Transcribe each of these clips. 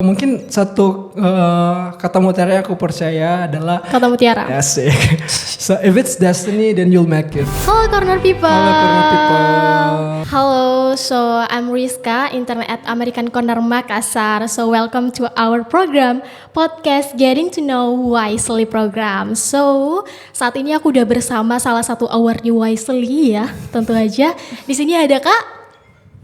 mungkin satu kata mutiara yang aku percaya adalah Kata mutiara. asik. So if it's destiny, then you'll make it. Halo Corner People. Halo Corner People. Halo, so I'm Rizka, intern at American Corner Makassar. So welcome to our program podcast Getting to Know Wisely program. So saat ini aku udah bersama salah satu awardee Wisely ya, tentu aja. Di sini ada Kak.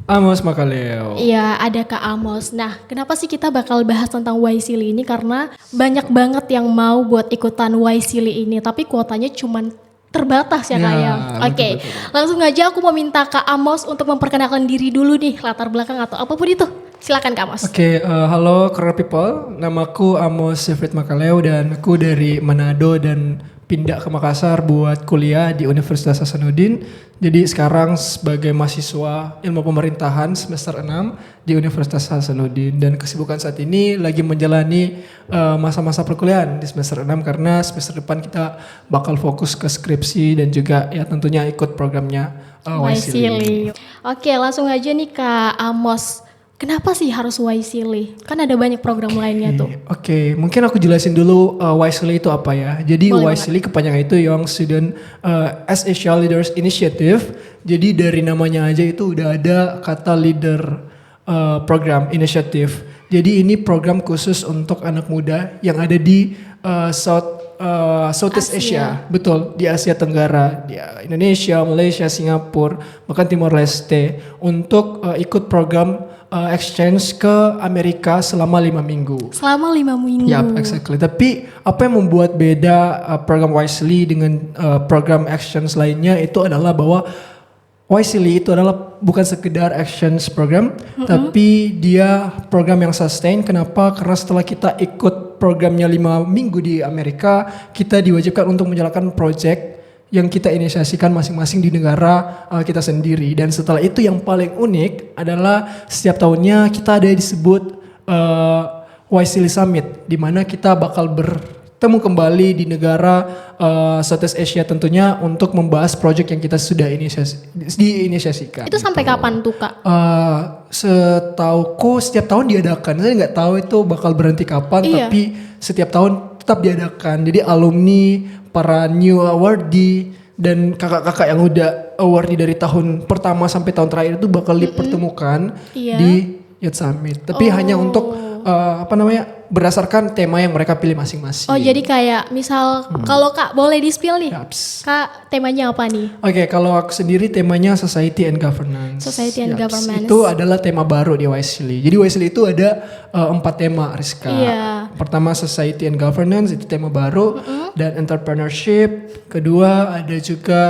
Amos Makaleo. Iya, ada Kak Amos. Nah, kenapa sih kita bakal bahas tentang Wisely ini? Karena banyak banget yang mau buat ikutan Wisely ini, tapi kuotanya cuman terbatas ya Kak ya. Oke, langsung aja aku mau minta Kak Amos untuk memperkenalkan diri dulu nih, latar belakang atau apapun itu. Silakan Kak Amos. Oke, halo Corner People. Namaku Amos Sifrit Makaleo dan aku dari Manado dan pindah ke Makassar buat kuliah di Universitas Hasanuddin. Jadi sekarang sebagai mahasiswa ilmu pemerintahan semester 6 di Universitas Hasanuddin. Dan kesibukan saat ini lagi menjalani masa-masa perkuliahan di semester 6 karena semester depan kita bakal fokus ke skripsi dan juga ya tentunya ikut programnya Wisely. Oke, langsung aja nih Kak Amos. Kenapa sih harus Wisely? Kan ada banyak program lainnya tuh. Oke, mungkin aku jelasin dulu Wisely itu apa ya. Jadi Boleh Wisely kepanjangan itu Young Student as Asia Leaders Initiative. Jadi dari namanya aja itu udah ada kata leader program initiative. Jadi ini program khusus untuk anak muda yang ada di Southeast Asia. Betul, di Asia Tenggara, di Indonesia, Malaysia, Singapura, bahkan Timor Leste untuk ikut program exchange ke Amerika selama 5 minggu. Selama 5 minggu. Yap, exactly. Tapi apa yang membuat beda program Wisely dengan program exchange lainnya itu adalah bahwa Wisely itu adalah bukan sekedar exchange program, tapi dia program yang sustain. Kenapa? Karena setelah kita ikut programnya 5 minggu di Amerika, kita diwajibkan untuk menjalankan project yang kita inisiasikan masing-masing di negara kita sendiri. Dan setelah itu yang paling unik adalah setiap tahunnya kita ada disebut Wisely Summit, di mana kita bakal bertemu kembali di negara Southeast Asia tentunya untuk membahas project yang kita sudah diinisiasikan. Itu sampai kapan tuh Kak? Setauku setiap tahun diadakan. Saya nggak tahu itu bakal berhenti kapan, tapi setiap tahun tetap diadakan. Jadi alumni, para new awardee dan kakak-kakak yang udah awardee dari tahun pertama sampai tahun terakhir itu bakal dipertemukan di Youth Summit. Tapi hanya untuk berdasarkan tema yang mereka pilih masing-masing. Oh, jadi kayak misal kalau Kak boleh di-spill nih. Yaps. Kak, temanya apa nih? Oke, kalau aku sendiri temanya Society and Governance. Society and Governance. Itu adalah tema baru di Wisely. Jadi Wisely itu ada 4 tema, Rizka. Iya. Pertama Society and Governance, itu tema baru. Dan Entrepreneurship. Kedua ada juga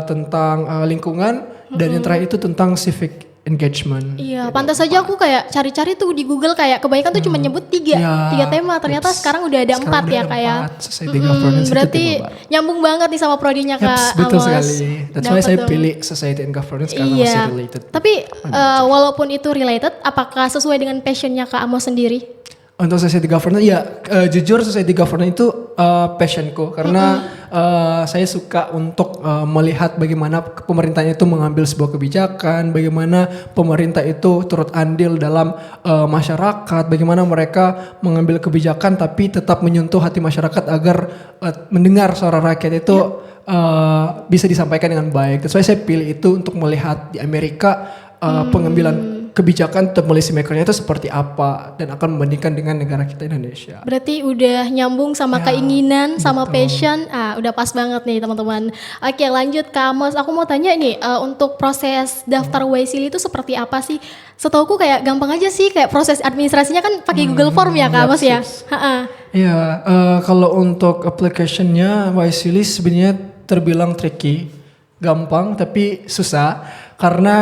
tentang lingkungan. Dan yang terakhir itu tentang Civic Engagement. Iya, pantas saja aku kayak cari-cari tuh di Google kayak kebanyakan tuh cuma nyebut tiga tema. Ternyata sekarang udah ada 4 ya kayak. Society Governance berarti itu tema baru. nyambung banget nih sama prodinya Kak Betul Amos. sekali. That's why saya pilih Society and Governance karena masih related. Tapi walaupun itu related, apakah sesuai dengan passionnya Kak Amos sendiri? Untuk Society Governance, jujur Society Governance itu passionku karena saya suka untuk melihat bagaimana pemerintahnya itu mengambil sebuah kebijakan, bagaimana pemerintah itu turut andil dalam masyarakat, bagaimana mereka mengambil kebijakan tapi tetap menyentuh hati masyarakat agar mendengar suara rakyat itu bisa disampaikan dengan baik. That's why saya pilih itu untuk melihat di Amerika pengambilan kebijakan policy makernya itu seperti apa dan akan membandingkan dengan negara kita Indonesia. Berarti udah nyambung sama keinginan, sama passion. Udah pas banget nih teman-teman. Oke, lanjut Kak Amos. Aku mau tanya nih, untuk proses daftar Wisely itu seperti apa sih? Setauku kayak gampang aja sih, kayak proses administrasinya kan pakai Google Form ya Kak Amos ya? Iya, kalau untuk application-nya Wisely sebenarnya terbilang tricky, gampang tapi susah karena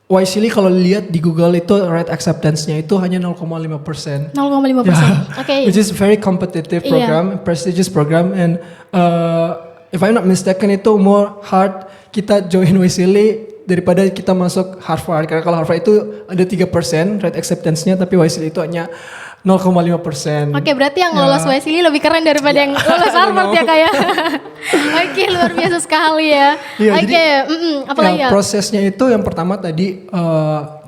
Wisely kalau lihat di Google itu rate acceptance-nya itu hanya 0,5%. 0,5%. Oke. Which is very competitive program, prestigious program, and if I'm not mistaken itu more hard kita join Wisely daripada kita masuk Harvard. Karena kalau Harvard itu ada 3% rate acceptance-nya, tapi Wisely itu hanya 0,5%. Oke, berarti yang lolos YSEAL lebih keren daripada yang lolos Harvard ya kayak. Oke, luar biasa sekali ya. Iya, Oke, apalagi ya? Prosesnya itu yang pertama tadi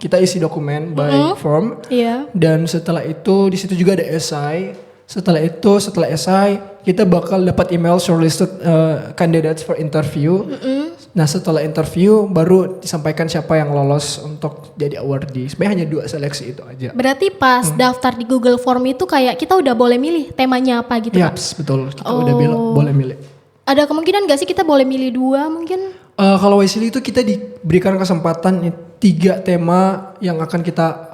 kita isi dokumen by form. Iya. Dan setelah itu di situ juga ada essay. Setelah essay kita bakal dapat email shortlisted candidates for interview. Nah setelah interview baru disampaikan siapa yang lolos untuk jadi awardee. Sebenarnya hanya 2 seleksi itu aja. Berarti pas daftar di Google Form itu kayak kita udah boleh milih temanya apa gitu Kak? Yaps, betul. Kita udah boleh milih. Ada kemungkinan gak sih kita boleh milih 2 mungkin? Kalau YSEAL itu kita diberikan kesempatan 3 tema yang akan kita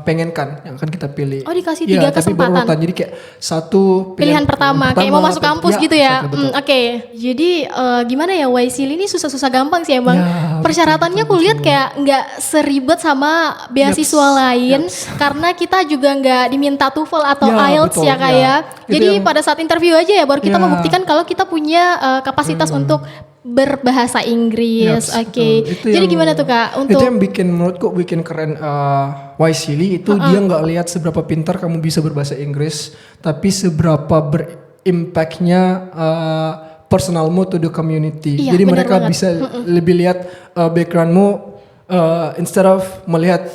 pengenkan, yang akan kita pilih. Oh dikasih 3 tapi kesempatan. berurutan. Jadi kayak satu Pilihan pertama kayak mau masuk kampus gitu ya. Betul. Oke. Jadi gimana ya YSEAL ini susah-susah gampang sih emang. Ya, Persyaratannya aku lihat kayak nggak seribet sama beasiswa lain karena kita juga nggak diminta TOEFL atau Ya, IELTS betul, ya kayak. ya. Jadi pada saat interview aja ya baru kita Ya. membuktikan kalau kita punya kapasitas untuk berbahasa Inggris. Yaps, Oke. betul. Itu Jadi yang- gimana tuh Kak untuk Itu yang menurutku bikin keren YSEAL itu dia nggak lihat seberapa pintar kamu bisa berbahasa Inggris, tapi seberapa berimpactnya personalmu to the community. Iya, Jadi benar mereka banget. bisa lebih lihat backgroundmu instead of melihat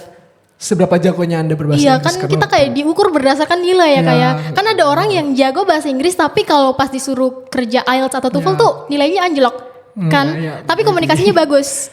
seberapa jagonya Anda berbahasa Iya Inggris. kan karena kita kayak diukur berdasarkan nilai ya Ya. kayak. Kan ada orang yang jago bahasa Inggris tapi kalau pas disuruh kerja IELTS atau TOEFL tuh nilainya anjlok kan. ya, Tapi komunikasinya bagus.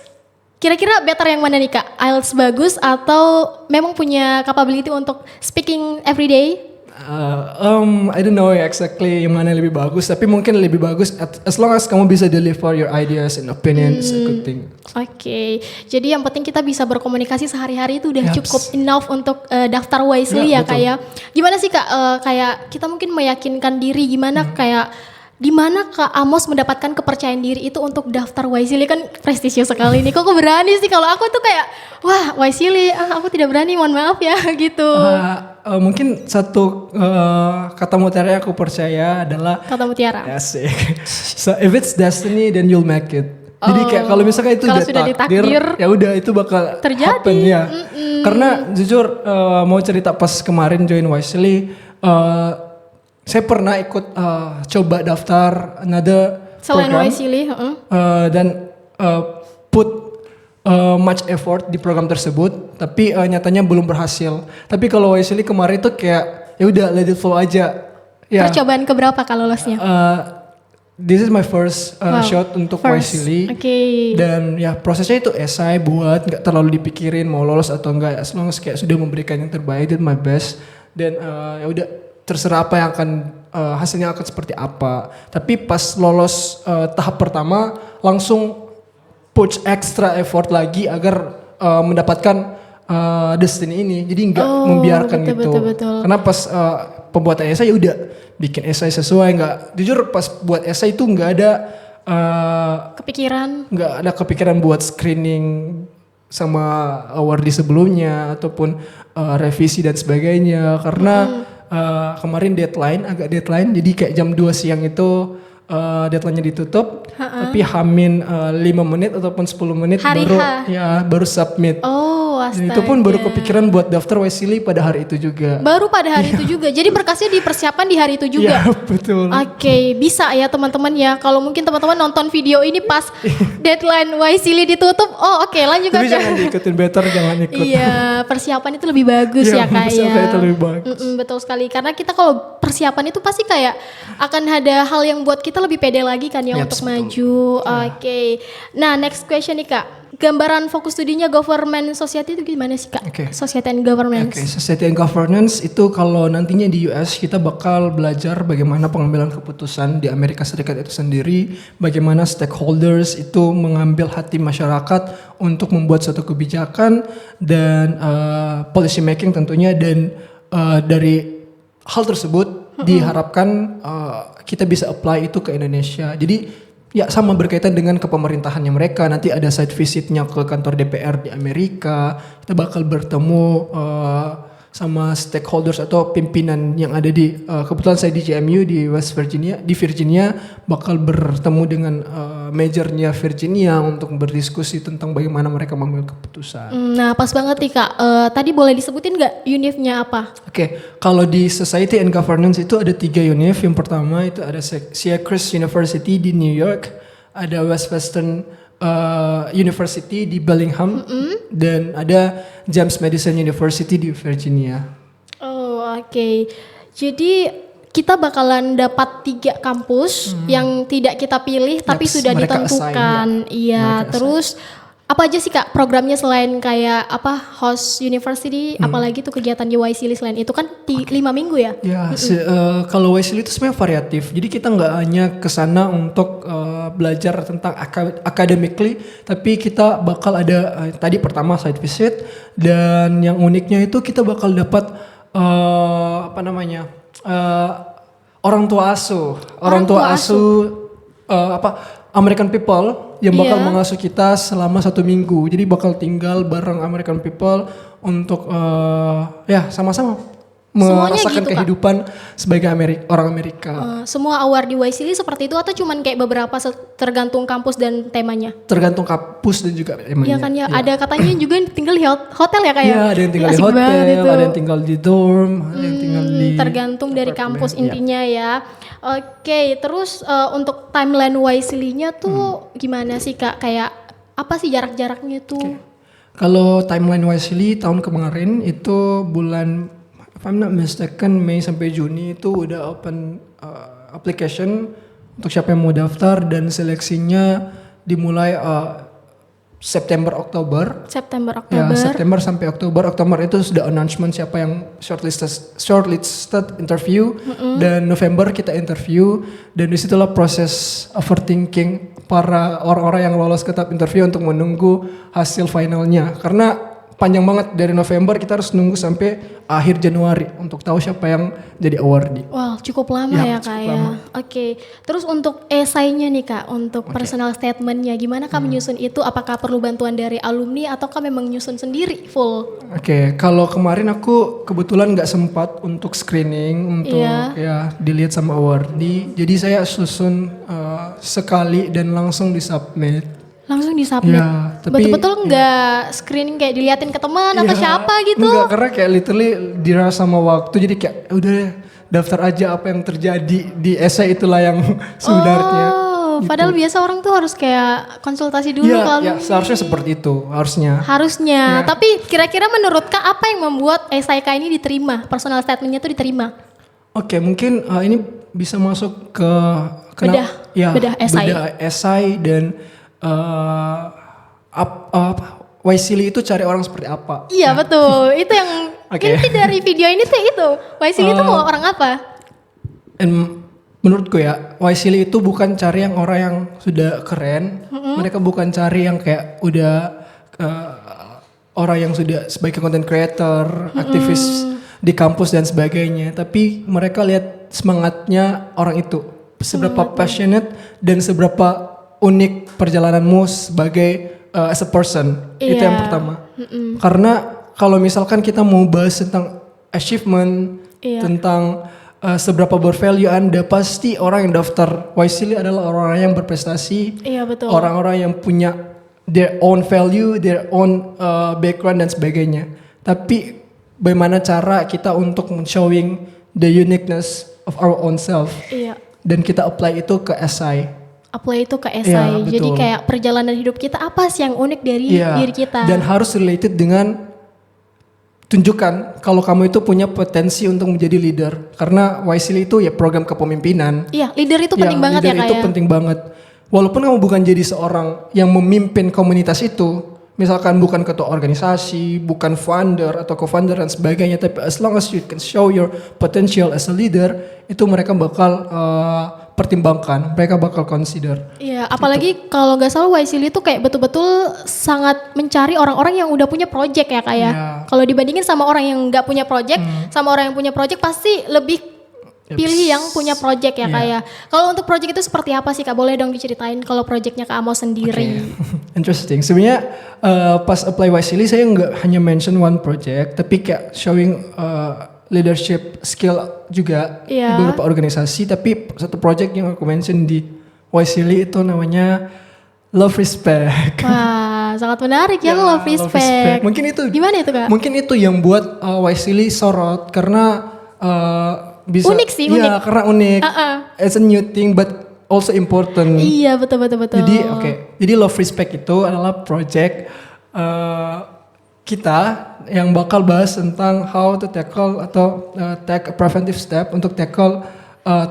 Kira-kira better yang mana nih Kak? IELTS bagus atau memang punya capability untuk speaking everyday? I don't know exactly yang mana yang lebih bagus, tapi mungkin lebih bagus as long as kamu bisa deliver your ideas and opinions, a good thing. Oke, jadi yang penting kita bisa berkomunikasi sehari-hari itu udah Yaps. cukup enough untuk daftar YSEAL ya Ya, betul. kayak. Gimana sih Kak? Kayak kita mungkin meyakinkan diri gimana kayak di mana Kak Amos mendapatkan kepercayaan diri itu untuk daftar YSEAL kan prestisius sekali nih. Kok aku berani sih kalau aku tuh kayak wah YSEAL aku tidak berani mohon maaf ya gitu. Mungkin satu kata mutiara yang aku percaya adalah Kata mutiara. asik. So if it's destiny then you'll make it. Jadi kayak kalau misalkan itu Kalau udah sudah takdir, ditakdir, ya udah itu bakal terjadi. happen ya. Karena jujur mau cerita pas kemarin join YSEAL, saya pernah ikut coba daftar another Selain program YSEAL, dan put much effort di program tersebut, tapi nyatanya belum berhasil. Tapi kalau YSEAL kemarin itu kayak ya udah let it flow aja. Ya. percobaan keberapa kalau lolosnya? This is my first Wow. shot untuk First. YSEAL. Oke. Dan ya prosesnya itu esai buat nggak terlalu dipikirin mau lolos atau enggak, as long as kayak sudah memberikan yang terbaik, did my best. Dan ya udah terserah apa yang akan hasilnya akan seperti apa. Tapi pas lolos tahap pertama langsung push extra effort lagi agar mendapatkan destiny ini. Jadi nggak membiarkan gitu. betul. Karena pas pembuatan esai ya udah bikin esai sesuai, nggak jujur pas buat esai itu nggak ada Kepikiran. nggak ada kepikiran buat screening sama awardee sebelumnya ataupun revisi dan sebagainya karena kemarin agak deadline jadi kayak jam 2 siang itu deadline-nya ditutup tapi hamin 5 menit ataupun 10 menit Hari baru submit. Oh, Dan astaga. itu pun baru kepikiran buat daftar YSEAL pada hari itu juga. Baru pada hari itu juga. Jadi berkasnya dipersiapkan di hari itu juga. Iya betul. Oke, bisa ya teman-teman ya. Kalau mungkin teman-teman nonton video ini pas deadline YSEAL ditutup, oh oke lanjut Tapi aja. jangan diikutin better, jangan ikut. Iya, persiapan itu lebih bagus Iya, ya Kak persiapan ya. itu lebih bagus. Betul sekali. Karena kita kalau persiapan itu pasti kayak akan ada hal yang buat kita lebih pede lagi kan ya Yaps, untuk betul. maju. Oke. Nah, next question nih Kak. Gambaran fokus studinya government society itu gimana sih Kak? Oke. Society and governance. Oke, society and governance itu kalau nantinya di US kita bakal belajar bagaimana pengambilan keputusan di Amerika Serikat itu sendiri, bagaimana stakeholders itu mengambil hati masyarakat untuk membuat suatu kebijakan dan policy making tentunya dan dari hal tersebut diharapkan kita bisa apply itu ke Indonesia. Jadi ya sama berkaitan dengan kepemerintahannya mereka. Nanti ada site visitnya ke kantor DPR di Amerika. Kita bakal bertemu sama stakeholders atau pimpinan yang ada di kebetulan saya di JMU di West Virginia, di Virginia bakal bertemu dengan majornya Virginia untuk berdiskusi tentang bagaimana mereka mengambil keputusan. Nah pas banget nih Kak, tadi boleh disebutin nggak univnya apa? Oke, kalau di Society and Governance itu ada 3 univ. Yang pertama itu ada Syracuse University di New York, ada Western University di Bellingham, dan ada James Madison University di Virginia. Oh oke. Jadi kita bakalan dapat 3 kampus yang tidak kita pilih tapi Yaps, sudah mereka ditentukan. assign, Iya, Mereka terus apa aja sih Kak programnya selain kayak apa host university, apalagi tuh kegiatan di YSEALI selain itu kan 5 minggu ya? Ya, kalau YSEALI itu sebenarnya variatif. Jadi kita nggak hanya ke sana untuk belajar tentang academically, tapi kita bakal ada tadi pertama site visit, dan yang uniknya itu kita bakal dapat apa namanya orang tua asuh American people yang bakal mengasuh kita selama 1 minggu. Jadi bakal tinggal bareng American people untuk sama-sama merasakan gitu, kehidupan sebagai orang Amerika. Semua award di YSEALI seperti itu atau cuman kayak beberapa tergantung kampus dan temanya? Tergantung kampus dan juga temanya. Iya kan ya, ada katanya juga tinggal di hotel ya kayak. Iya, ada yang tinggal di Asik hotel, banget itu. ada yang tinggal di dorm, ada yang tinggal di tergantung dari kampus intinya ya. Oke, terus untuk timeline YSEALI-nya tuh gimana sih Kak? Kayak apa sih jarak-jaraknya tuh? Kalau timeline YSEALI tahun kemarin itu bulan, if I'm not mistaken, Mei sampai Juni itu udah open application untuk siapa yang mau daftar, dan seleksinya dimulai September Oktober. Ya, September sampai Oktober. Oktober itu sudah announcement siapa yang shortlisted interview, dan November kita interview, dan disitulah proses overthinking para orang-orang yang lolos ke tahap interview untuk menunggu hasil finalnya. Karena panjang banget, dari November kita harus nunggu sampai akhir Januari untuk tahu siapa yang jadi awardee. Wow, cukup lama ya Kak ya. Oke, terus untuk esainya nih Kak, untuk personal statementnya gimana Kak menyusun itu? Apakah perlu bantuan dari alumni ataukah memang nyusun sendiri full? Oke, kalau kemarin aku kebetulan nggak sempat untuk screening untuk dilihat sama awardee, jadi saya susun sekali dan langsung disubmit. Langsung disubmit? Ya, tapi betul-betul nggak screening kayak diliatin ke teman atau siapa gitu? Enggak, karena kayak literally dirasa sama waktu, jadi kayak udah deh, daftar aja apa yang terjadi di esai, itulah yang sebenarnya. Gitu. Padahal biasa orang tuh harus kayak konsultasi dulu kalau. Ya, seharusnya seperti itu, harusnya. Harusnya, tapi kira-kira menurut Kak apa yang membuat esai Kak ini diterima, personal statementnya tuh diterima? Oke, mungkin ini bisa masuk ke bedah esai dan YSEALI itu cari orang seperti apa? Iya betul, itu yang inti dari video ini tuh itu. YSEALI itu mau orang apa? Menurutku ya, YSEALI itu bukan cari yang orang yang sudah keren. Mereka bukan cari yang kayak udah orang yang sudah sebagai content creator, aktivis di kampus dan sebagainya. Tapi mereka lihat semangatnya orang itu, seberapa passionate dan seberapa unik perjalananmu sebagai as a person. Itu yang pertama. Karena kalau misalkan kita mau bahas tentang achievement, tentang seberapa bervalue Anda, pasti orang yang daftar YSEALI adalah orang-orang yang berprestasi. Iya betul. Orang-orang yang punya their own value, their own background dan sebagainya. Tapi bagaimana cara kita untuk showing the uniqueness of our own self. Iya. Dan kita apply itu ke esai. Apply itu ke esai. Jadi kayak perjalanan hidup kita apa sih yang unik dari diri kita. Dan harus related dengan tunjukkan kalau kamu itu punya potensi untuk menjadi leader. Karena YSEALI itu ya program kepemimpinan. Iya, leader itu penting banget ya Kak. Leader itu penting banget. Walaupun kamu bukan jadi seorang yang memimpin komunitas itu, misalkan bukan ketua organisasi, bukan founder atau co-founder dan sebagainya, tapi as long as you can show your potential as a leader, itu mereka bakal pertimbangkan, mereka bakal consider. Iya, apalagi kalau nggak salah YSEALI itu kayak betul-betul sangat mencari orang-orang yang udah punya project ya Kak ya. Kalau dibandingin sama orang yang nggak punya project, sama orang yang punya project pasti lebih pilih yang punya project ya Kak ya. Kalau untuk project itu seperti apa sih Kak? Boleh dong diceritain kalau projectnya Kak Amos sendiri. Interesting. Sebenarnya pas apply Wisely saya nggak hanya mention one project, tapi kayak showing leadership skill juga di beberapa organisasi. Tapi satu project yang aku mention di Wisely itu namanya Love Respect. Wah, sangat menarik ya, Love Respect. Mungkin itu. Gimana itu Kak? Mungkin itu yang buat Wisely sorot karena bisa. Unik sih, unik. Iya, karena unik. It's a new thing, but also important. Iya, betul. Jadi Love Respect itu adalah project kita yang bakal bahas tentang how to tackle atau take a preventive step untuk tackle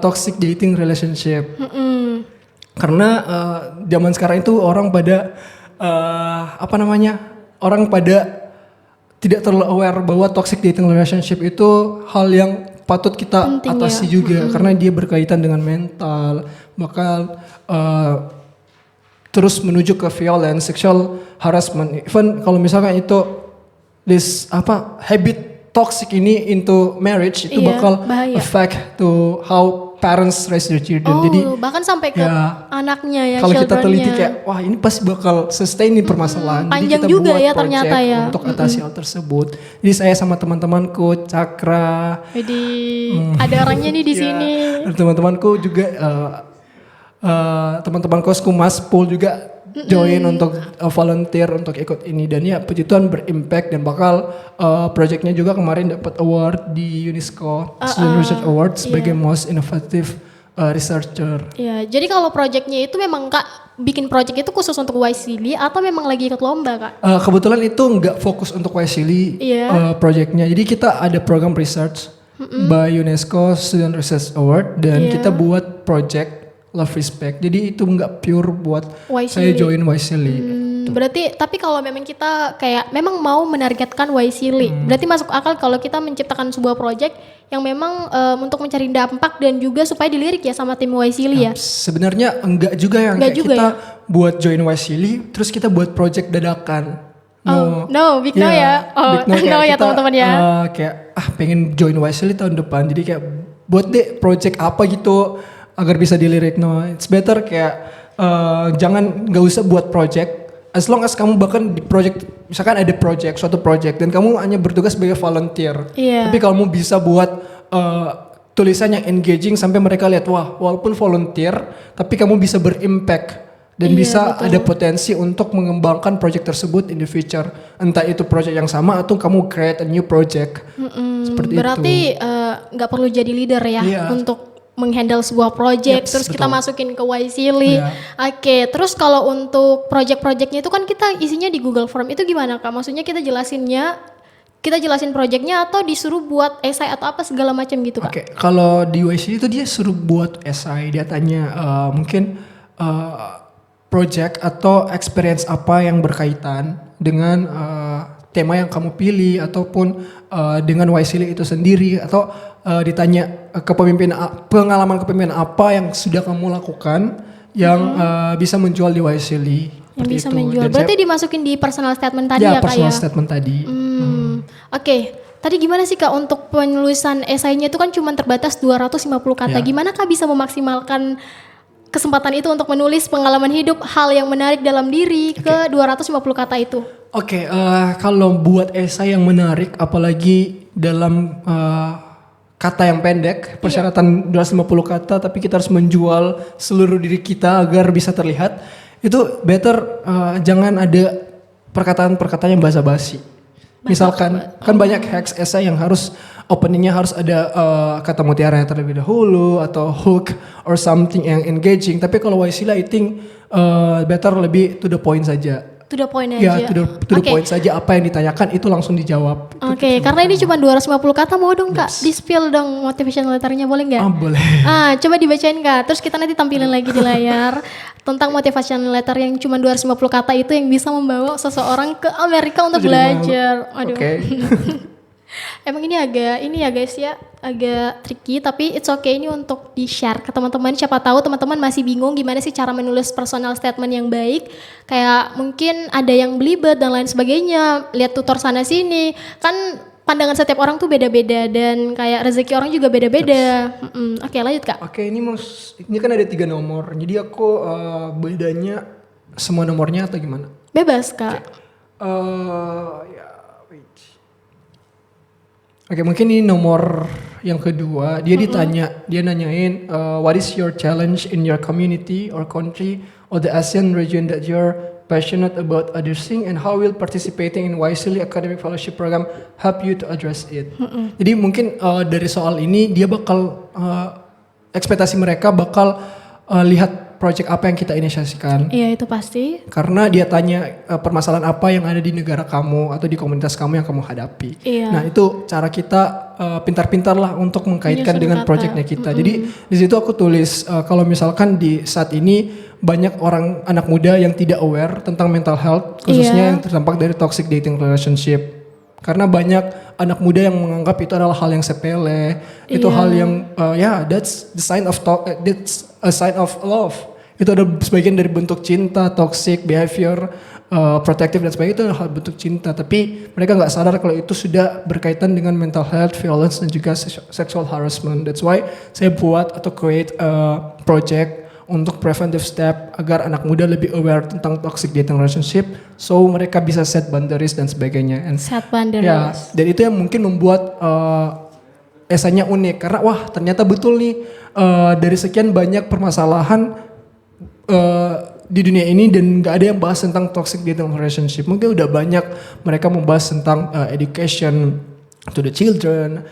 toxic dating relationship. Karena zaman sekarang itu orang pada orang pada tidak terlalu aware bahwa toxic dating relationship itu hal yang patut kita penting atasi juga karena dia berkaitan dengan mental, bakal terus menuju ke violence, sexual harassment. Even kalau misalkan itu habit toxic ini into marriage itu bakal bahaya. Affect to how parents raise their children. Jadi bahkan sampai ke anaknya ya. Kalau kita teliti kayak wah ini pasti bakal sustain nih permasalahan. Panjang Jadi kita juga buat ya ternyata ya. Untuk atasi hal tersebut. Jadi saya sama teman-temanku Cakra. Jadi ada orangnya nih di sini. Teman-temanku juga teman-temanku Skumas Pool juga join untuk volunteer untuk ikut ini dan ya puji Tuhan berimpact dan bakal projectnya juga kemarin dapat award di UNESCO Student Research Award sebagai most innovative researcher. Iya, jadi kalau projectnya itu memang Kak bikin project itu khusus untuk Wisely atau memang lagi ikut lomba Kak? Kebetulan itu nggak fokus untuk Wisely projectnya. Jadi kita ada program research by UNESCO Student Research Award dan kita buat project Love Respect. Jadi itu nggak pure buat saya join Wisely. Berarti tapi kalau memang kita kayak memang mau menargetkan Wisely, berarti masuk akal kalau kita menciptakan sebuah project yang memang untuk mencari dampak dan juga supaya dilirik ya sama tim Wisely ya. Sebenarnya enggak juga yang kayak kita buat join Wisely terus kita buat project dadakan. Big no ya. No ya teman-teman ya. Kayak pengen join Wisely tahun depan. Jadi kayak buat deh project apa gitu agar bisa dilirik. No, it's better kayak nggak usah buat project. As long as kamu bahkan di project, misalkan ada suatu project dan kamu hanya bertugas sebagai volunteer. Tapi kamu bisa buat tulisan yang engaging sampai mereka lihat wah walaupun volunteer tapi kamu bisa berimpact dan bisa ada potensi untuk mengembangkan project tersebut in the future. Entah itu project yang sama atau kamu create a new project. Seperti berarti nggak perlu jadi leader ya untuk menghandle sebuah project, terus kita masukin ke Wisely. Oke, terus kalau untuk project-projectnya itu kan kita isinya di Google Form, itu gimana Kak? Maksudnya kita jelasin projectnya atau disuruh buat esai atau apa segala macam gitu Kak? Oke, kalau di Wisely itu dia suruh buat esai, dia tanya mungkin project atau experience apa yang berkaitan dengan tema yang kamu pilih ataupun dengan Wisely itu sendiri atau ditanya pengalaman kepemimpinan apa yang sudah kamu lakukan yang bisa menjual di Wisely. Yang bisa menjual. Berarti dimasukin di personal statement tadi ya Kak ya? Personal statement tadi. Oke. Tadi gimana sih Kak untuk penulisan esainya itu kan cuma terbatas 250 kata. Gimana Kak bisa memaksimalkan kesempatan itu untuk menulis pengalaman hidup hal yang menarik dalam diri ke 250 kata itu? Kalau buat esai yang menarik apalagi dalam kata yang pendek, persyaratan 250 kata tapi kita harus menjual seluruh diri kita agar bisa terlihat, itu better jangan ada perkataan-perkataan yang basa-basi. Misalkan kan banyak hacks esai yang harus openingnya harus ada kata mutiara yang terlebih dahulu atau hook or something yang engaging. Tapi kalau Wisely I think better lebih to the point saja. To the point aja. Ya, to the point saja, apa yang ditanyakan itu langsung dijawab. Oke, karena ini cuma 250 kata, mau dong Kak, di-spill dong motivational letternya, boleh nggak? Boleh. Coba dibacain Kak, terus kita nanti tampilin lagi di layar tentang motivational letter yang cuma 250 kata itu yang bisa membawa seseorang ke Amerika untuk belajar. Aduh. Emang ini ya guys ya, agak tricky tapi it's okay ini untuk di-share ke teman-teman. Siapa tahu teman-teman masih bingung gimana sih cara menulis personal statement yang baik. Kayak mungkin ada yang belibet dan lain sebagainya, lihat tutor sana sini. Kan pandangan setiap orang tuh beda-beda dan kayak rezeki orang juga beda-beda. Oke, lanjut Kak. Oke, ini kan ada 3 nomor. Jadi aku bedanya semua nomornya atau gimana? Bebas Kak. Ya, wait. Oke, mungkin ini nomor yang kedua. Dia nanyain, what is your challenge in your community or country or the ASEAN region that you're passionate about addressing, and how will participating in Wisely Academic Fellowship Program help you to address it? Jadi mungkin dari soal ini dia bakal ekspektasi mereka bakal lihat project apa yang kita inisiasikan. Iya, itu pasti. Karena dia tanya permasalahan apa yang ada di negara kamu atau di komunitas kamu yang kamu hadapi. Iya. Nah, itu cara kita pintar-pintar lah untuk mengkaitkan Menyusun dengan kata. projectnya kita. Jadi di situ aku tulis kalau misalkan di saat ini banyak orang anak muda yang tidak aware tentang mental health, khususnya yang terdampak dari toxic dating relationship. Karena banyak anak muda yang menganggap itu adalah hal yang sepele, itu hal yang that's the sign of that's a sign of love. Itu ada sebagian dari bentuk cinta, toxic behavior, protective dan sebagainya, itu adalah hal bentuk cinta. Tapi mereka nggak sadar kalau itu sudah berkaitan dengan mental health, violence dan juga sexual harassment. That's why saya buat atau create a project untuk preventive step agar anak muda lebih aware tentang toxic dating relationship, so mereka bisa set boundaries dan sebagainya. Set boundaries. Ya, dan itu yang mungkin membuat esainya unik karena wah ternyata betul nih dari sekian banyak permasalahan di dunia ini dan nggak ada yang bahas tentang toxic dating relationship. Mungkin udah banyak mereka membahas tentang education to the children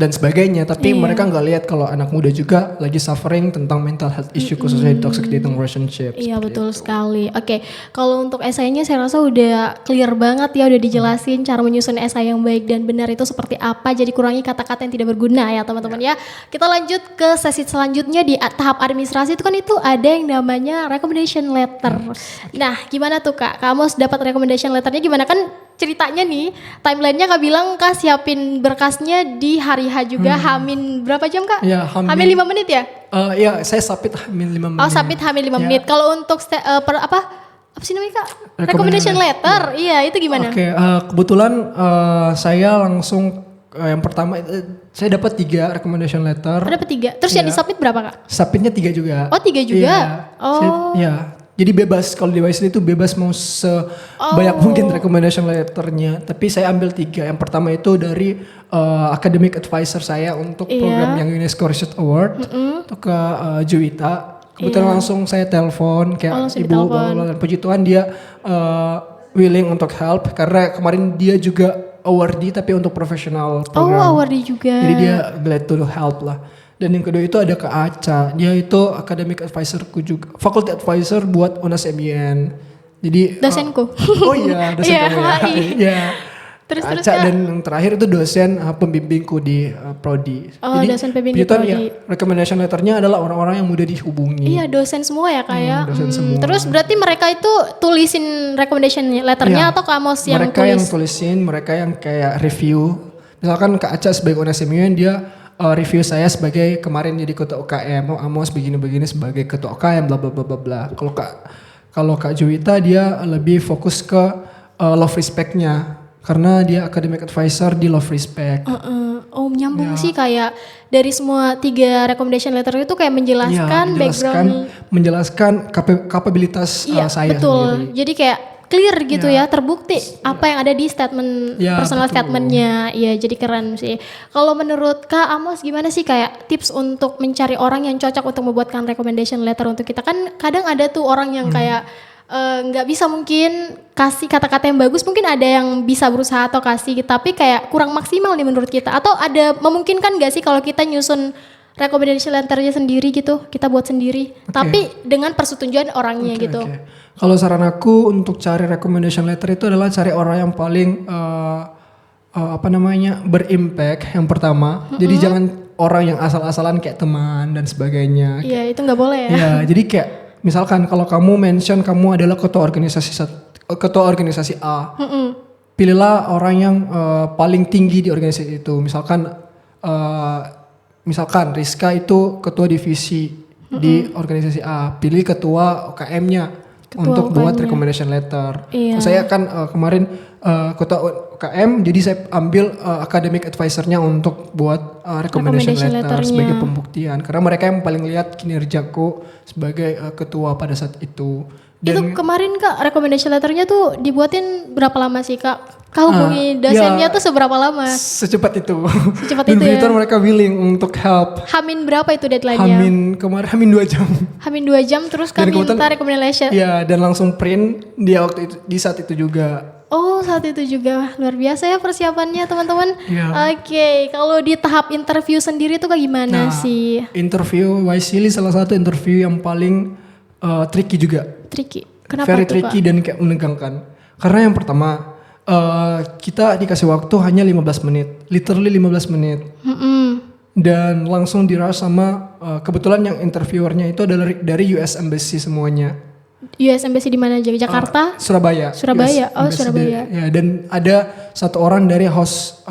dan sebagainya, tapi mereka nggak lihat kalau anak muda juga lagi suffering tentang mental health issue khususnya di toxic dating relationship. Iya betul sekali. Oke, kalau untuk esainya saya rasa udah clear banget ya, udah dijelasin cara menyusun esai yang baik dan benar itu seperti apa. Jadi kurangi kata-kata yang tidak berguna ya teman-teman ya. Kita lanjut ke sesi selanjutnya di tahap administrasi itu kan itu ada yang namanya recommendation letter. Nah gimana tuh Kak? Kamu dapat recommendation letternya gimana? Kan ceritanya nih timelinenya Kak bilang Kak siapin berkasnya di hari H juga Hamin berapa jam Kak? Ya, Hamin 5 menit ya? Ya saya submit Hamin 5 menit. Oh submit Hamin 5 menit. Kalau untuk apa sih namanya Kak? Recommendation letter. Iya itu gimana? Oke, kebetulan saya langsung yang pertama saya dapat 3 recommendation letter. Ada 3. Terus yang disubmit berapa Kak? Submitnya 3 juga. Oh 3 juga? Iya. Oh. Jadi bebas kalau di Wisely itu bebas mau sebanyak mungkin recommendation letternya. Tapi saya ambil 3. Yang pertama itu dari academic advisor saya untuk program yang UNESCO Research Award itu ke Juwita. Kebetulan langsung saya telepon kayak ibu dan puji Tuhan dia willing untuk help karena kemarin dia juga awardee tapi untuk profesional program. Oh awardee juga. Jadi dia glad to help lah. Dan yang kedua itu ada Kak Aca, dia itu academic advisorku juga, faculty advisor buat UNAS MIN. Jadi dosenku. Oh iya, dosen kamu ya. Iya. Terus Aca dan yang terakhir itu dosen pembimbingku di prodi. Oh, jadi, dosen pembimbing Puji Tuhan prodi. ya, recommendation letternya adalah orang-orang yang mudah dihubungi. Iya, dosen semua ya Kak ya. Dosen semua. Terus berarti mereka itu tulisin recommendation letternya atau Kak Amos yang mereka tulis? yang tulisin, mereka yang kayak review. Misalkan Kak Aca sebagai UNAS MIN dia review saya sebagai kemarin jadi ketua UKM, Amos begini-begini sebagai ketua UKM, bla bla bla bla bla. Kalau Kak Juwita dia lebih fokus ke love respect-nya karena dia academic advisor di love respect. Oh nyambung sih kayak dari semua 3 recommendation letter itu kayak menjelaskan background, menjelaskan kapabilitas saya betul. sendiri. Jadi kayak clear gitu ya, terbukti apa yang ada di statement personal statementnya. Iya, jadi keren sih. Kalau menurut Kak Amos gimana sih kayak tips untuk mencari orang yang cocok untuk membuatkan recommendation letter untuk kita? Kan kadang ada tuh orang yang kayak nggak bisa mungkin kasih kata-kata yang bagus, mungkin ada yang bisa berusaha atau kasih, tapi kayak kurang maksimal nih menurut kita. Atau ada memungkinkan nggak sih kalau kita nyusun recommendation letternya sendiri gitu, kita buat sendiri, tapi dengan persetujuan orangnya gitu. Kalau saran aku untuk cari recommendation letter itu adalah cari orang yang paling berimpact yang pertama. Jadi jangan orang yang asal-asalan kayak teman dan sebagainya. Iya, itu nggak boleh ya. Iya, jadi kayak misalkan kalau kamu mention kamu adalah ketua organisasi A. Pilihlah orang yang paling tinggi di organisasi itu. Misalkan Rizka itu ketua divisi di organisasi A, pilih ketua UKM-nya. untuk buat UKM-nya. recommendation letter. Iya. Saya kan kemarin ketua UKM, jadi saya ambil academic advisor-nya untuk buat recommendation Recommendation letter letternya. sebagai pembuktian. Karena mereka yang paling lihat kinerjaku sebagai ketua pada saat itu. Itu kemarin Kak, recommendation letternya tuh dibuatin berapa lama sih Kak? Kau hubungi dosennya ya, tuh seberapa lama? secepat itu. Secepat Dan itu ya? begitu mereka willing untuk help. Hamin berapa itu deadline-nya? Hamin 2 jam. Hamin 2 jam terus Dan kami minta kebetulan- recommendation. Ya, dan langsung print dia waktu itu, di saat itu juga. Oh saat itu juga luar biasa ya persiapannya teman-teman. Iya. Oke, kalau di tahap interview sendiri tuh kayak gimana sih? Interview Wisely salah satu interview yang paling tricky juga. Tricky. Kenapa Very tuh tricky Kak? dan kayak menegangkan. Karena yang pertama kita dikasih waktu hanya 15 menit, literally 15 menit. Dan langsung dirush sama kebetulan yang interviewernya itu adalah dari US Embassy semuanya. US Embassy di mana aja? Jakarta? Surabaya. Surabaya. US Oh, Embassy Surabaya. Ya, dan ada satu orang dari host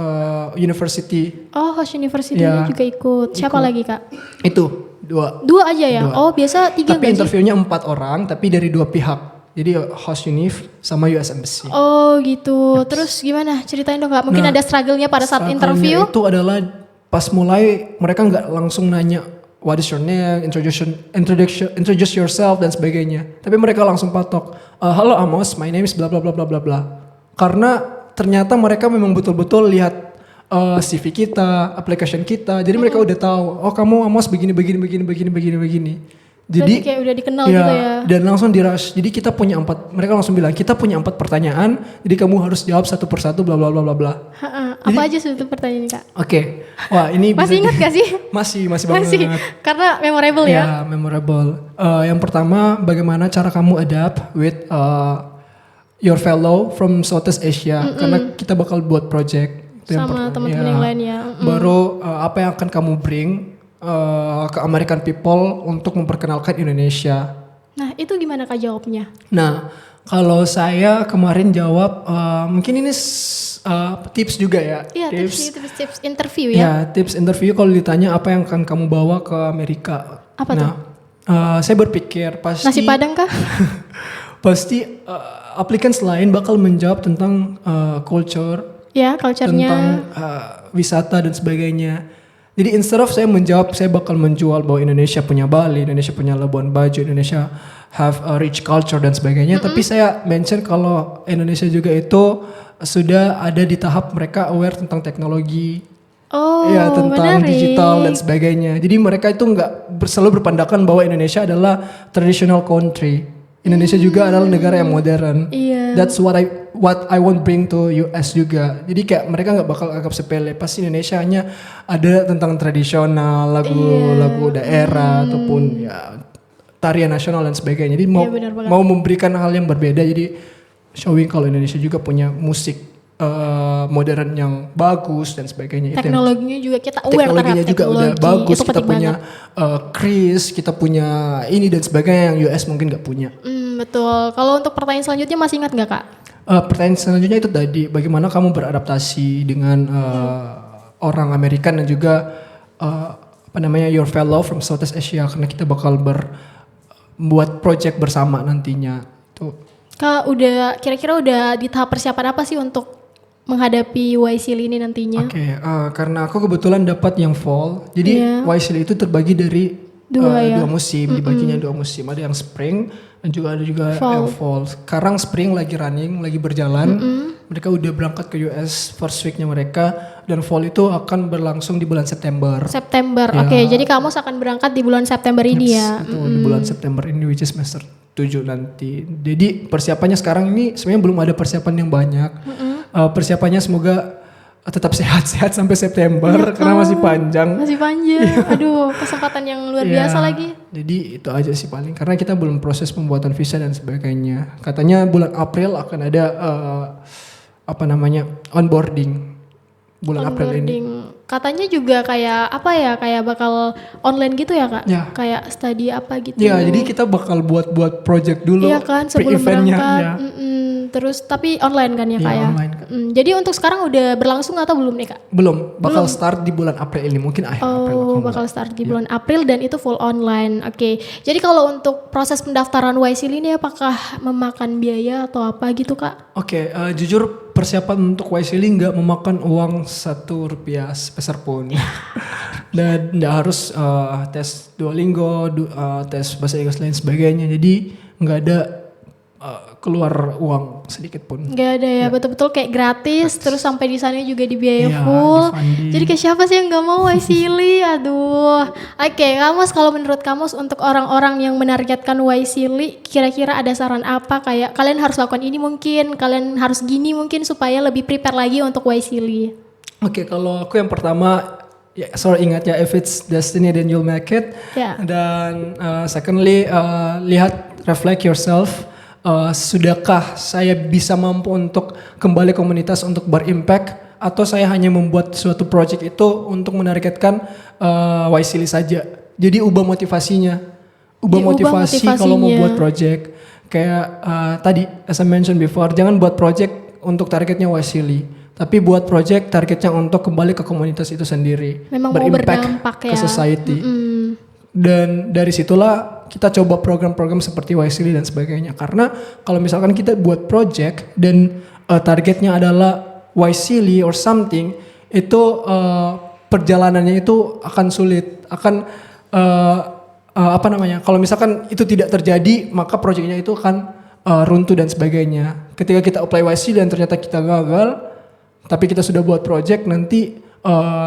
university. Oh, host university-nya Ya, juga ikut. Siapa lagi Kak? Itu 2. Dua aja ya? Oh biasa 3 Tapi nggak sih? interviewnya 4 orang, tapi dari 2 pihak. Jadi host univ sama US Embassy. Oh gitu. Terus gimana? Ceritain dong Kak. Mungkin ada struggle-nya pada saat Struggle-nya interview. itu adalah pas mulai mereka nggak langsung nanya what is your name, introduce yourself dan sebagainya. Tapi mereka langsung patok, halo Amos, my name is bla bla bla bla bla bla. Karena ternyata mereka memang betul-betul lihat CV kita, application kita. Jadi mereka udah tahu, oh kamu Amos begini. Berarti kayak udah dikenal ya, gitu ya. Dan langsung di rush. Jadi kita punya 4, mereka langsung bilang kita punya 4 pertanyaan. Jadi kamu harus jawab satu persatu bla bla bla bla bla. Apa aja sih itu pertanyaan Kak? Oke, wah ini Masih ingat gak sih? masih banget. Masih. Karena memorable ya. Ya, memorable. Yang pertama, bagaimana cara kamu adapt with your fellow from Southeast Asia? Karena kita bakal buat project. Itu yang Sama pertama. teman-teman Ya. yang lain ya. Baru apa yang akan kamu bring ke American people untuk memperkenalkan Indonesia? Nah itu gimana Kak jawabnya? Nah, kalau saya kemarin jawab, mungkin ini tips juga ya. Iya tips interview ya. Ya, tips interview kalau ditanya apa yang akan kamu bawa ke Amerika. Apa tuh? Saya berpikir pasti Nasi Padang kah? pasti applicants lain bakal menjawab tentang culture, Ya culture-nya. tentang wisata dan sebagainya. Jadi instead of saya menjawab, saya bakal menjual bahwa Indonesia punya Bali, Indonesia punya Labuan Bajo, Indonesia have a rich culture dan sebagainya. Tapi saya mention kalau Indonesia juga itu sudah ada di tahap mereka aware tentang teknologi, Oh ya tentang menarik. digital dan sebagainya. Jadi mereka itu nggak selalu berpandangan bahwa Indonesia adalah traditional country. Indonesia juga adalah negara yang modern. Iya. That's what I want bring to US juga. Jadi kayak mereka nggak bakal anggap sepele. Pasti Indonesia hanya ada tentang tradisional, lagu daerah ataupun ya tarian nasional dan sebagainya. Jadi Iya, benar banget. mau memberikan hal yang berbeda. Jadi showing kalau Indonesia juga punya musik modern yang bagus dan sebagainya. Itu yang Teknologinya juga kita aware terhadap teknologinya juga teknologi. udah bagus, Itu kita penting punya banget. Kris, kita punya ini dan sebagainya yang US mungkin nggak punya. Betul. Kalau untuk pertanyaan selanjutnya masih ingat nggak Kak? Pertanyaan selanjutnya itu tadi, bagaimana kamu beradaptasi dengan orang Amerikan dan juga your fellow from Southeast Asia, karena kita bakal buat project bersama nantinya. Tuh. Kak kira-kira udah di tahap persiapan apa sih untuk menghadapi YSL ini nantinya? Oke, karena aku kebetulan dapat yang fall, jadi Iya. YSL itu terbagi dari Dua ya? dua musim, dibaginya 2 musim. Ada yang spring dan juga ada yang fall. Sekarang spring lagi running, lagi berjalan. Mereka udah berangkat ke US first weeknya mereka, dan fall itu akan berlangsung di bulan September. September. Ya. Oke, jadi kamu akan berangkat di bulan September ini ya. Itu di bulan September ini, which is semester 7 nanti. Jadi persiapannya sekarang ini sebenarnya belum ada persiapan yang banyak. Persiapannya semoga tetap sehat-sehat sampai September karena masih panjang. Masih panjang. Aduh, kesempatan yang luar Ya, biasa lagi. Jadi itu aja sih paling, karena kita belum proses pembuatan visa dan sebagainya. Katanya bulan April akan ada onboarding. Bulan April ini. katanya juga kayak apa ya, kayak bakal online gitu ya Kak? Ya. Kayak study apa gitu. Ya, jadi kita bakal buat project dulu. Iya kan, sebelum pre-eventnya, berangkat. ya. Terus tapi online kan ya Iya, Kak ya? online, Kak. Jadi untuk sekarang udah berlangsung atau belum nih Kak? Belum, bakal start di bulan April ini, mungkin akhir April. Oh, bakal start di bulan April dan itu full online. Oke. Jadi kalau untuk proses pendaftaran YSEAL ini apakah memakan biaya atau apa gitu Kak? Oke, jujur persiapan untuk YSEAL nggak memakan uang Rp1 sepeser pun. Dan nggak harus tes Duolingo, tes bahasa Inggris lain sebagainya. Jadi nggak ada keluar uang sedikit pun. Nggak ada ya, betul-betul kayak gratis. Terus sampai di sana juga dibiayai Iya, full. di-funding. Jadi kayak siapa sih yang nggak mau YSEAL? Aduh. Oke, Kamus, kalau menurut Kamus untuk orang-orang yang menargetkan YSEAL, kira-kira ada saran apa? Kayak kalian harus lakukan ini mungkin, kalian harus gini mungkin supaya lebih prepare lagi untuk YSEAL. Oke, kalau aku yang pertama, ya, ingat ya, if it's destiny then you'll make it. Ya. Dan secondly, lihat, reflect yourself. Sudahkah saya bisa mampu untuk kembali komunitas untuk berimpact, atau saya hanya membuat suatu project itu untuk menargetkan YSEAL saja. Jadi ubah motivasinya, ubah motivasi kalau mau buat project. Kayak tadi, as I mentioned before, jangan buat project untuk targetnya YSEAL, tapi buat project targetnya untuk kembali ke komunitas itu sendiri, Memang mau berdampak ke ya. society. Dan dari situlah kita coba program-program seperti YSEAL dan sebagainya. Karena kalau misalkan kita buat project dan targetnya adalah YSEAL or something, itu perjalanannya itu akan sulit, akan kalau misalkan itu tidak terjadi, maka projectnya itu akan runtuh dan sebagainya. Ketika kita apply YSEAL dan ternyata kita gagal, tapi kita sudah buat project, nanti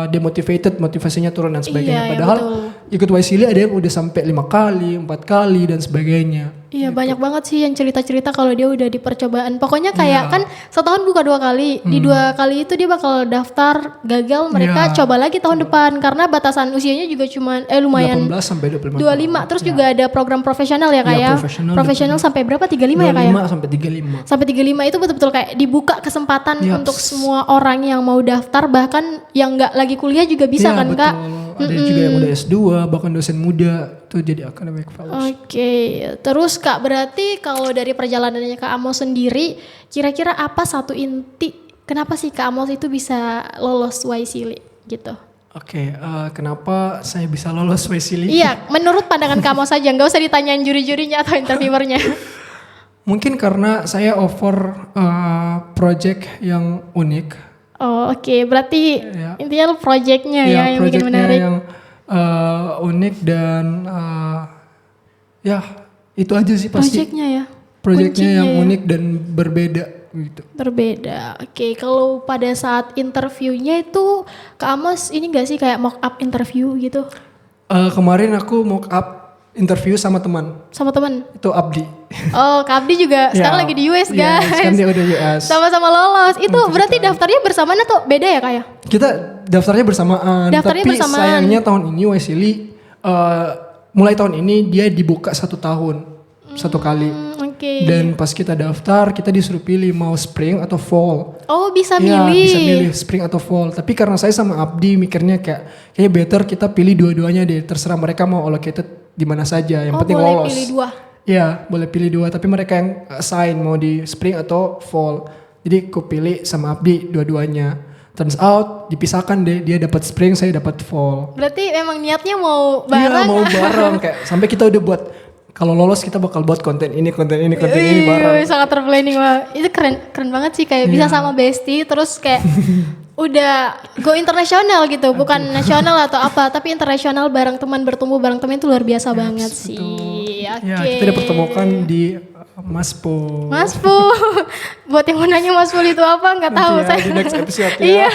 demotivated, motivasinya turun dan sebagainya. Iya, Padahal betul. ikut YSEAL ada yang udah sampai 5 kali, 4 kali dan sebagainya. Iya, banyak banget sih yang cerita-cerita kalau dia udah di percobaan. Pokoknya kayak kan setahun buka 2 kali. Di 2 kali itu dia bakal daftar, gagal, mereka coba lagi tahun depan karena batasan usianya juga cuman lumayan 18 sampai 25 25. Terus juga ada program profesional ya Kak Iya, ya. profesional Sampai berapa? 35 ya Kak ya? 25 sampai 35. Sampai 35 itu betul-betul kayak dibuka kesempatan Yaps. untuk semua orang yang mau daftar, bahkan yang nggak lagi kuliah juga bisa Iya, kan betul. Kak? Ada juga yang udah S2, bahkan dosen muda itu jadi academic fellows. Oke, terus Kak, berarti kalau dari perjalanannya Kak Amos sendiri, kira-kira apa satu inti kenapa sih Kak Amos itu bisa lolos YSEAL gitu? Oke, kenapa saya bisa lolos YSEAL? Iya, menurut pandangan Kak Amos saja, nggak usah ditanyain juri-jurinya atau interviewernya. Mungkin karena saya offer project yang unik. Oh oke, berarti Ya. intinya projectnya ya yang bikin projectnya menarik. yang unik dan ya itu aja sih pasti. Projectnya ya. Projectnya yang kuncinya ya. unik dan berbeda gitu. Berbeda. Oke, kalau pada saat interviewnya itu Kak Amos ini gak sih kayak mock up interview gitu Kemarin aku mock up interview sama teman, sama teman? itu Abdi. Oh, Kak Abdi juga sekarang Ya, lagi di US ya, guys. sekarang dia udah US. Sama-sama lolos. Itu berarti daftarnya bersamaan atau beda ya Kak ya? Kita daftarnya bersamaan, Daftarnya tapi bersamaan. sayangnya tahun ini YSEAL mulai tahun ini dia dibuka 1 tahun, 1 kali. Oke. Dan pas kita daftar, kita disuruh pilih mau spring atau fall. Oh, bisa Iya, milih. bisa milih spring atau fall. Tapi karena saya sama Abdi mikirnya kayaknya better kita pilih dua-duanya deh. Terserah mereka mau allocated di mana saja. Yang penting boleh lolos. pilih 2. Iya, boleh pilih 2. Tapi mereka yang assign mau di spring atau fall. Jadi aku pilih sama Abdi dua-duanya. Turns out dipisahkan deh. Dia dapat spring, saya dapat fall. Berarti emang niatnya mau Iya, bareng. mau bareng kayak sampai kita udah buat. Kalau lolos kita bakal buat konten ini bareng. Sangat terplanning banget. Itu keren banget sih kayak bisa sama bestie terus kayak udah go internasional gitu, bukan nasional atau apa, tapi internasional bareng teman, bertumbuh bareng teman itu luar biasa banget sih. Oke. Ya, kita dipertemukan di Maspo. Mas Pu, buat yang mau nanya Mas Pu itu apa nggak tahu Nanti ya, saya. di next episode ya. Iya.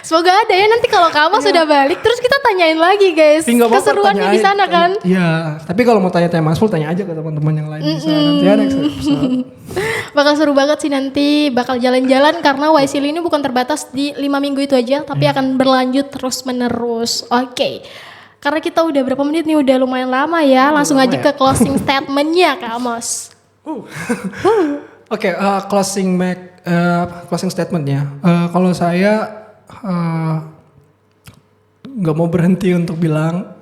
Semoga ada ya nanti kalau kamu sudah balik terus kita tanyain lagi guys. Tapi nggak apa-apa, Keseruannya di tanyain. sana kan. Iya, tapi kalau mau tanya-tanya Mas Pul, tanya aja ke teman-teman yang lain di sana. Nanti ya next episode. Bakal seru banget sih nanti, bakal jalan-jalan karena YSEAL ini bukan terbatas di 5 minggu itu aja, tapi akan berlanjut terus menerus. Oke. Karena kita udah berapa menit nih, udah lumayan lama ya. Langsung aja ke closing statementnya Kak Amos. Oke, closing statementnya. Kalau saya nggak mau berhenti untuk bilang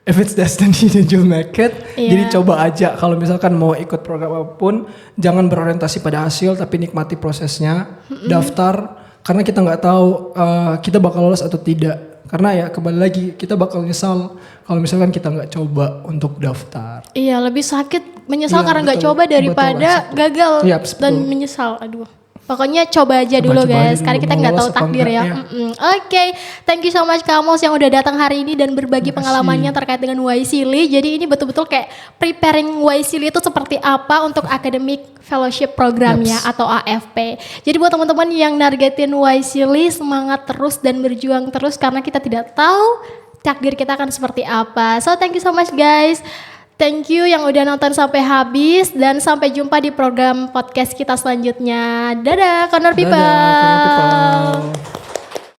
if it's destiny then you'll make it. Iya. Jadi coba aja kalau misalkan mau ikut program apapun, jangan berorientasi pada hasil tapi nikmati prosesnya. Daftar karena kita nggak tahu kita bakal lolos atau tidak. Karena ya kembali lagi kita bakal nyesal kalau misalkan kita nggak coba untuk daftar. Iya, lebih sakit menyesal Iya, karena nggak betul. coba daripada Betul, gagal Iya, dan betul. menyesal. Aduh. Pokoknya coba aja dulu Coba-coba guys, aja karena dulu, kita mau nggak tahu lolos apa takdir ya. enggak, Oke, thank you so much Kamos yang udah datang hari ini dan berbagi pengalamannya terkait dengan Wisely. Jadi ini betul-betul kayak preparing Wisely itu seperti apa untuk academic fellowship programnya atau AFP. Jadi buat teman-teman yang nargetin Wisely, semangat terus dan berjuang terus karena kita tidak tahu takdir kita akan seperti apa. So thank you so much guys. Thank you yang udah nonton sampai habis dan sampai jumpa di program podcast kita selanjutnya. Dadah, Corner People. Dadah, Corner People.